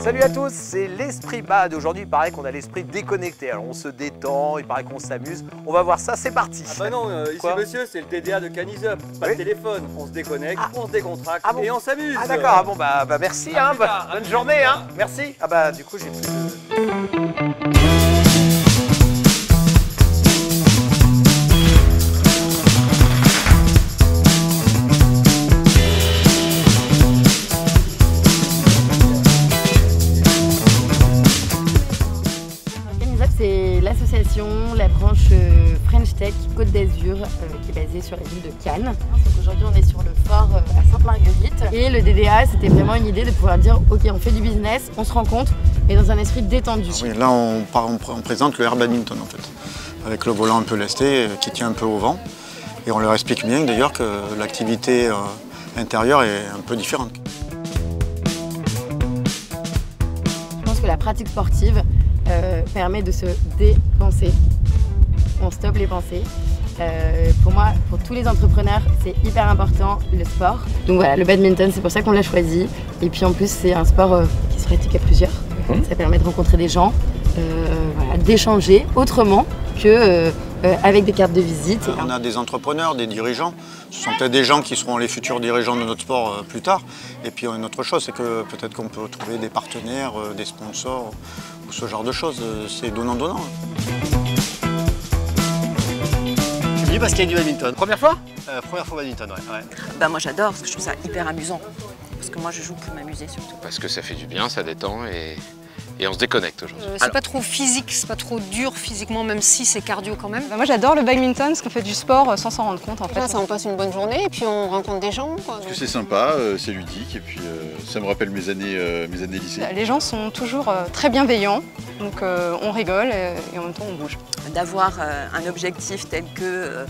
Salut à tous, c'est l'Esprit Bad. Aujourd'hui, il paraît qu'on a l'esprit déconnecté. Alors on se détend, il paraît qu'on s'amuse. On va voir ça, c'est parti. Ah bah non, ici Quoi monsieur, c'est le DDA de Canisup. Pas de téléphone, on se déconnecte, on se décontracte bon et on s'amuse. Ah d'accord, bon bah merci, hein, bonne journée, hein, merci. Ah bah du coup j'ai plus de... C'est l'association, la branche French Tech Côte d'Azur qui est basée sur la ville de Cannes. Aujourd'hui on est sur le fort à Sainte-Marguerite et le DDA c'était vraiment une idée de pouvoir dire ok on fait du business, on se rencontre mais dans un esprit détendu. Oui, là on présente le air badminton en fait, avec le volant un peu lesté qui tient un peu au vent et on leur explique bien d'ailleurs que l'activité intérieure est un peu différente. Je pense que la pratique sportive permet de se dépenser. On stoppe les pensées. Pour moi, pour tous les entrepreneurs, c'est hyper important le sport. Donc voilà, le badminton, c'est pour ça qu'on l'a choisi. Et puis en plus, c'est un sport qui se pratique à plusieurs. Ça permet de rencontrer des gens, voilà, d'échanger autrement que avec des cartes de visite. On a des entrepreneurs, des dirigeants. Ce sont peut-être des gens qui seront les futurs dirigeants de notre sport plus tard. Et puis une autre chose, c'est que peut-être qu'on peut trouver des partenaires, des sponsors ou ce genre de choses. C'est donnant-donnant. Je suis venu parce qu'il y a du badminton. Première fois Première fois badminton, ouais. Bah moi j'adore parce que je trouve ça hyper amusant. Parce que moi je joue pour m'amuser surtout. Parce que ça fait du bien, ça détend et on se déconnecte aujourd'hui. C'est pas trop physique, c'est pas trop dur physiquement, même si c'est cardio quand même. Bah moi j'adore le badminton parce qu'on fait du sport sans s'en rendre compte en fait. Là, ça on passe une bonne journée et puis on rencontre des gens. Parce que c'est sympa, c'est ludique et puis ça me rappelle mes années lycée. Les gens sont toujours très bienveillants, donc on rigole et en même temps on bouge. D'avoir un objectif tel que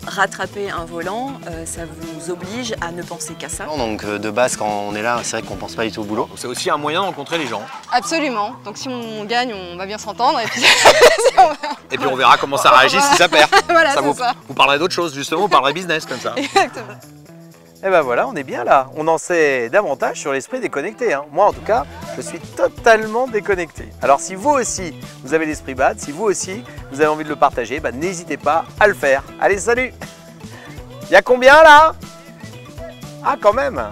rattraper un volant, ça vous oblige à ne penser qu'à ça. Donc de base quand on est là, c'est vrai qu'on pense pas du tout au boulot. C'est aussi un moyen de rencontrer les gens. Absolument, donc si on gagne, on va bien s'entendre et puis, Et puis on verra comment ça réagit si ça perd. Voilà, ça ça. Vous parlerez d'autre chose justement, vous parlerez business comme ça. Exactement. Et ben voilà, on est bien là. On en sait davantage sur l'esprit déconnecté. Hein. Moi en tout cas, je suis totalement déconnecté. Alors si vous aussi, vous avez l'esprit bad, si vous aussi, vous avez envie de le partager, bah, n'hésitez pas à le faire. Allez, salut! Il y a combien là? Ah quand même!